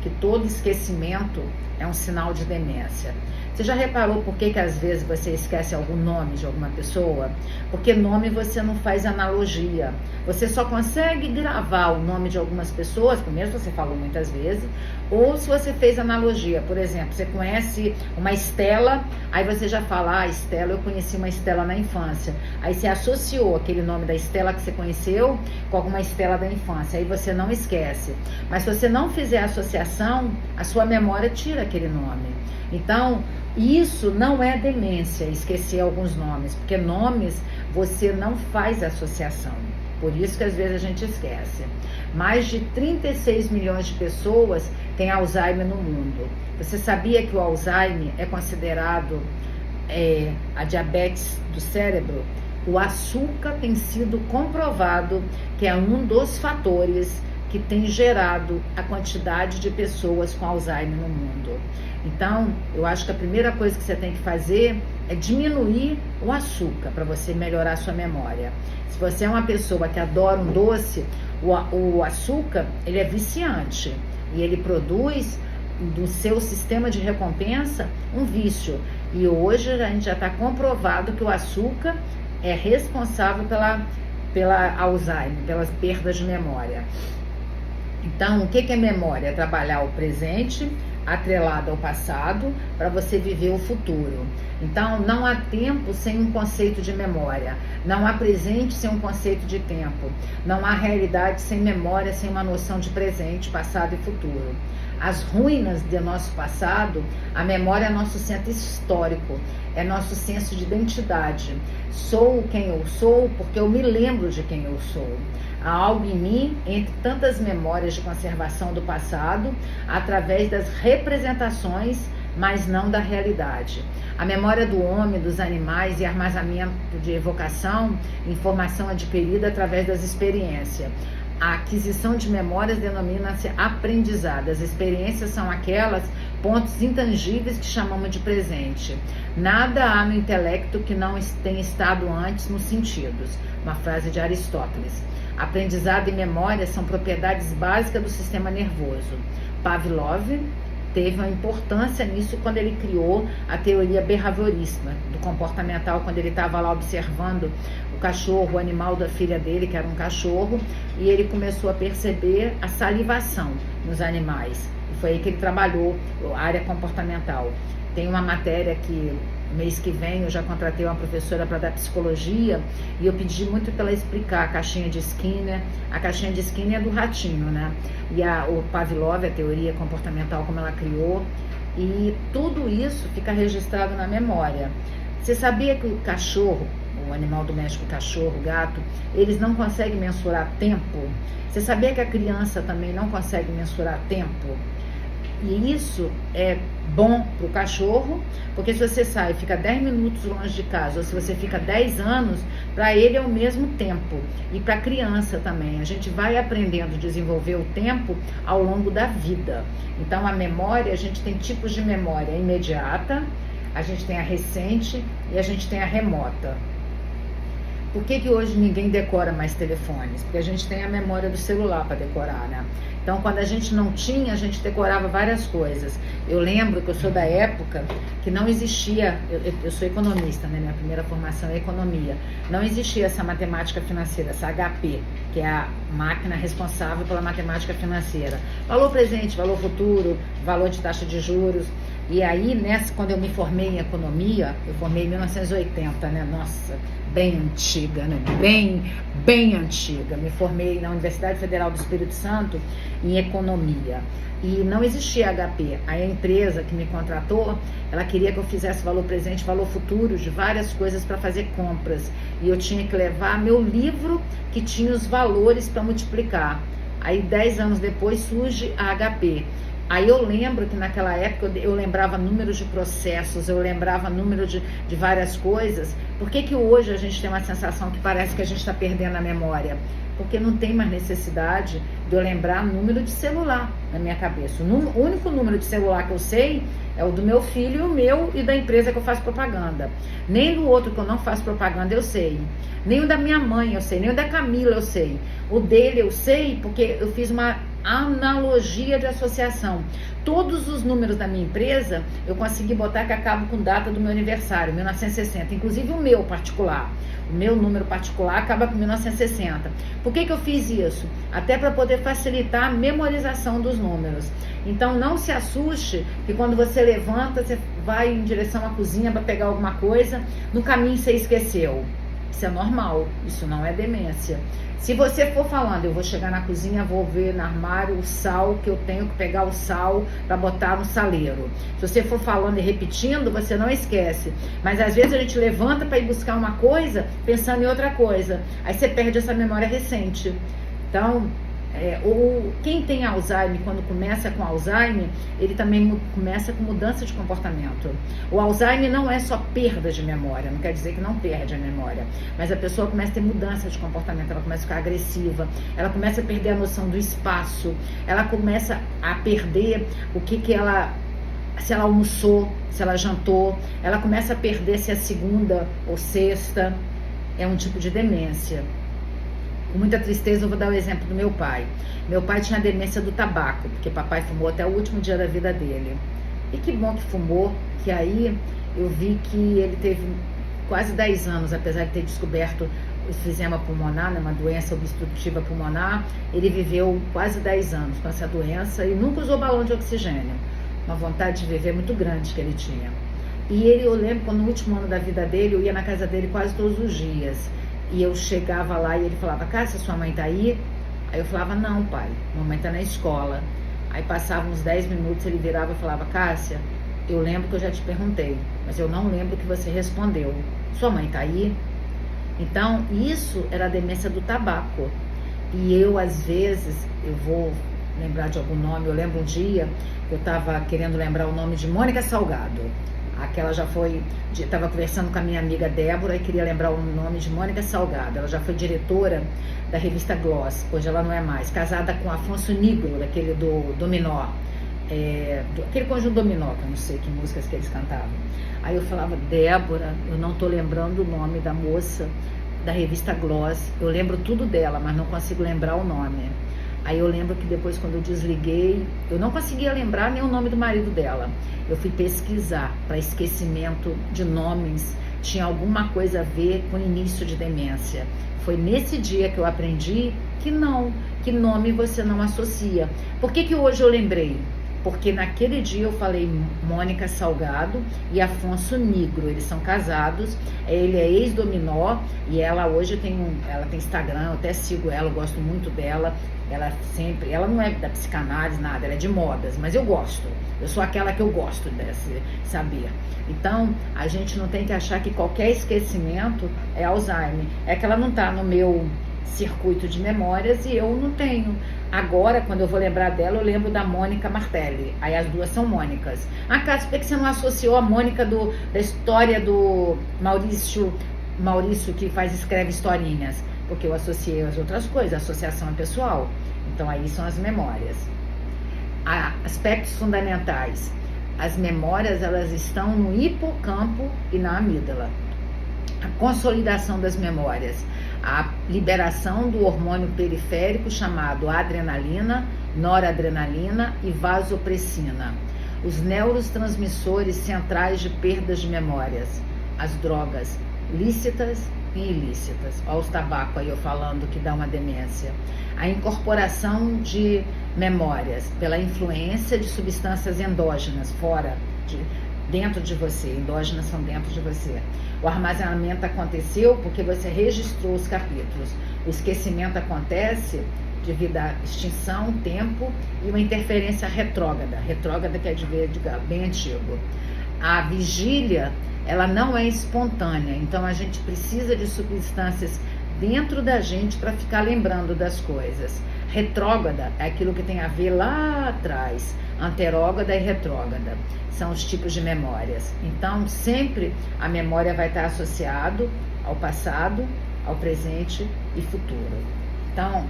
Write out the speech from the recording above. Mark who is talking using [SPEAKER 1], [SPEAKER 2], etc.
[SPEAKER 1] que todo esquecimento é um sinal de demência. Você já reparou por que às vezes você esquece algum nome de alguma pessoa? Porque nome você não faz analogia. Você só consegue gravar o nome de algumas pessoas, primeiro você falou muitas vezes, ou se você fez analogia. Por exemplo, você conhece uma Estela, aí você já fala, Estela, eu conheci uma Estela na infância. Aí você associou aquele nome da Estela que você conheceu com alguma Estela da infância, aí você não esquece. Mas se você não fizer a associação, a sua memória tira aquele nome. Então, isso não é demência, esquecer alguns nomes, porque nomes você não faz associação. Por isso que às vezes a gente esquece. Mais de 36 milhões de pessoas têm Alzheimer no mundo. Você sabia que o Alzheimer é considerado a diabetes do cérebro? O açúcar tem sido comprovado que é um dos fatores que tem gerado a quantidade de pessoas com Alzheimer no mundo. Então, eu acho que a primeira coisa que você tem que fazer é diminuir o açúcar para você melhorar a sua memória. Se você é uma pessoa que adora um doce, o açúcar, ele é viciante e ele produz do seu sistema de recompensa um vício. E hoje a gente já está comprovado que o açúcar é responsável pela Alzheimer, pelas perdas de memória. Então, o que é memória? É trabalhar o presente atrelado ao passado para você viver o futuro. Então, não há tempo sem um conceito de memória. Não há presente sem um conceito de tempo. Não há realidade sem memória, sem uma noção de presente, passado e futuro. As ruínas do nosso passado, a memória é nosso centro histórico, é nosso senso de identidade. Sou quem eu sou porque eu me lembro de quem eu sou. Há algo em mim, entre tantas memórias de conservação do passado, através das representações, mas não da realidade. A memória do homem, dos animais e armazenamento de evocação, informação adquirida através das experiências. A aquisição de memórias denomina-se aprendizado. As experiências são aquelas pontos intangíveis que chamamos de presente. Nada há no intelecto que não tenha estado antes nos sentidos. Uma frase de Aristóteles. Aprendizado e memória são propriedades básicas do sistema nervoso. Pavlov teve uma importância nisso quando ele criou a teoria behaviorista, do comportamental, quando ele estava lá observando o cachorro, o animal da filha dele, que era um cachorro, e ele começou a perceber a salivação nos animais. E foi aí que ele trabalhou a área comportamental. Tem uma matéria que mês que vem eu já contratei uma professora para dar psicologia e eu pedi muito para ela explicar a caixinha de Skinner. A caixinha de Skinner é do ratinho, né? E o Pavlov, a teoria comportamental, como ela criou. E tudo isso fica registrado na memória. Você sabia que o cachorro, o animal doméstico, o cachorro, o gato, eles não conseguem mensurar tempo? Você sabia que a criança também não consegue mensurar tempo? E isso é bom para o cachorro, porque se você sai e fica 10 minutos longe de casa, ou se você fica 10 anos, para ele é o mesmo tempo. E para a criança também. A gente vai aprendendo a desenvolver o tempo ao longo da vida. Então, a memória, a gente tem tipos de memória imediata, a gente tem a recente e a gente tem a remota. Por que hoje ninguém decora mais telefones? Porque a gente tem a memória do celular para decorar, né? Então, quando a gente não tinha, a gente decorava várias coisas. Eu lembro que eu sou da época que não existia, eu sou economista, né? Minha primeira formação é economia. Não existia essa matemática financeira, essa HP, que é a máquina responsável pela matemática financeira. Valor presente, valor futuro, valor de taxa de juros. E aí, quando eu me formei em economia, eu formei em 1980, né? Nossa, bem antiga, né? Bem antiga. Me formei na Universidade Federal do Espírito Santo em economia. E não existia HP. A empresa que me contratou, ela queria que eu fizesse valor presente, valor futuro de várias coisas para fazer compras. E eu tinha que levar meu livro que tinha os valores para multiplicar. Aí 10 anos depois surge a HP. Aí eu lembro que naquela época eu lembrava número de processos, eu lembrava número de várias coisas. Por que hoje a gente tem uma sensação que parece que a gente está perdendo a memória? Porque não tem mais necessidade de eu lembrar número de celular na minha cabeça. O único número de celular que eu sei é o do meu filho, o meu e da empresa que eu faço propaganda. Nem do outro que eu não faço propaganda eu sei. Nem o da minha mãe eu sei, nem o da Camila eu sei. O dele eu sei porque eu fiz uma analogia de associação. Todos os números da minha empresa eu consegui botar que acabam com data do meu aniversário, 1960, inclusive o meu particular. O meu número particular acaba com 1960. Por que eu fiz isso? Até para poder facilitar a memorização dos números. Então não se assuste que quando você levanta, você vai em direção à cozinha para pegar alguma coisa, no caminho você esqueceu. Isso é normal, isso não é demência. Se você for falando, eu vou chegar na cozinha, vou ver no armário o sal, que eu tenho que pegar o sal para botar no saleiro. Se você for falando e repetindo, você não esquece. Mas às vezes a gente levanta para ir buscar uma coisa, pensando em outra coisa. Aí você perde essa memória recente. Então, quem tem Alzheimer, quando começa com Alzheimer, ele também começa com mudança de comportamento. O Alzheimer não é só perda de memória, não quer dizer que não perde a memória, mas a pessoa começa a ter mudança de comportamento, ela começa a ficar agressiva, ela começa a perder a noção do espaço, ela começa a perder se ela almoçou, se ela jantou, ela começa a perder se é segunda ou sexta. É um tipo de demência. Com muita tristeza eu vou dar o exemplo do meu pai. Meu pai tinha demência do tabaco, porque papai fumou até o último dia da vida dele. E que bom que fumou, que aí eu vi que ele teve quase 10 anos, apesar de ter descoberto o enfisema pulmonar, né, uma doença obstrutiva pulmonar, ele viveu quase 10 anos com essa doença e nunca usou balão de oxigênio. Uma vontade de viver muito grande que ele tinha. E eu lembro quando no último ano da vida dele, eu ia na casa dele quase todos os dias. E eu chegava lá e ele falava, Cássia, sua mãe tá aí? Aí eu falava, não, pai, mamãe tá na escola. Aí passava uns 10 minutos, ele virava e falava, Cássia, eu lembro que eu já te perguntei, mas eu não lembro que você respondeu. Sua mãe tá aí? Então, isso era a demência do tabaco. E eu, às vezes, eu vou lembrar de algum nome. Eu lembro um dia que eu tava querendo lembrar o nome de Mônica Salgado. Aquela já foi, estava conversando com a minha amiga Débora e queria lembrar o nome de Mônica Salgado. Ela já foi diretora da revista Gloss, hoje ela não é mais, casada com Afonso Nigro, daquele do Dominó, aquele conjunto Dominó, que eu não sei que músicas que eles cantavam. Aí eu falava, Débora, eu não tô lembrando o nome da moça da revista Gloss, eu lembro tudo dela, mas não consigo lembrar o nome. Aí eu lembro que depois, quando eu desliguei, eu não conseguia lembrar nem o nome do marido dela. Eu fui pesquisar para esquecimento de nomes, tinha alguma coisa a ver com o início de demência. Foi nesse dia que eu aprendi que nome você não associa. Por que hoje eu lembrei? Porque naquele dia eu falei Mônica Salgado e Afonso Nigro, eles são casados, ele é ex-Dominó e ela hoje ela tem Instagram, eu até sigo ela, eu gosto muito dela, ela não é da psicanálise, nada, ela é de modas, mas eu gosto, eu sou aquela que eu gosto desse saber. Então, a gente não tem que achar que qualquer esquecimento é Alzheimer, é que ela não está no meu circuito de memórias e eu não tenho. Agora, quando eu vou lembrar dela, eu lembro da Mônica Martelli. Aí as duas são Mônicas. Ah, Cássio, por que você não associou a Mônica da história do Maurício que escreve historinhas? Porque eu associei as outras coisas, a associação é pessoal. Então aí são as memórias. Aspectos fundamentais. As memórias, elas estão no hipocampo e na amígdala. A consolidação das memórias, a liberação do hormônio periférico chamado adrenalina, noradrenalina e vasopressina, os neurotransmissores centrais de perdas de memórias, as drogas lícitas e ilícitas, olha os tabacos aí eu falando que dá uma demência, a incorporação de memórias pela influência de substâncias endógenas dentro de você, endógenas são dentro de você. O armazenamento aconteceu porque você registrou os capítulos. O esquecimento acontece devido à extinção, tempo e uma interferência retrógrada. Retrógrada quer dizer bem antigo. A vigília, ela não é espontânea, então a gente precisa de substâncias dentro da gente para ficar lembrando das coisas. Retrógrada é aquilo que tem a ver lá atrás. Anterógrada e retrógrada são os tipos de memórias. Então, sempre a memória vai estar associada ao passado, ao presente e futuro. Então,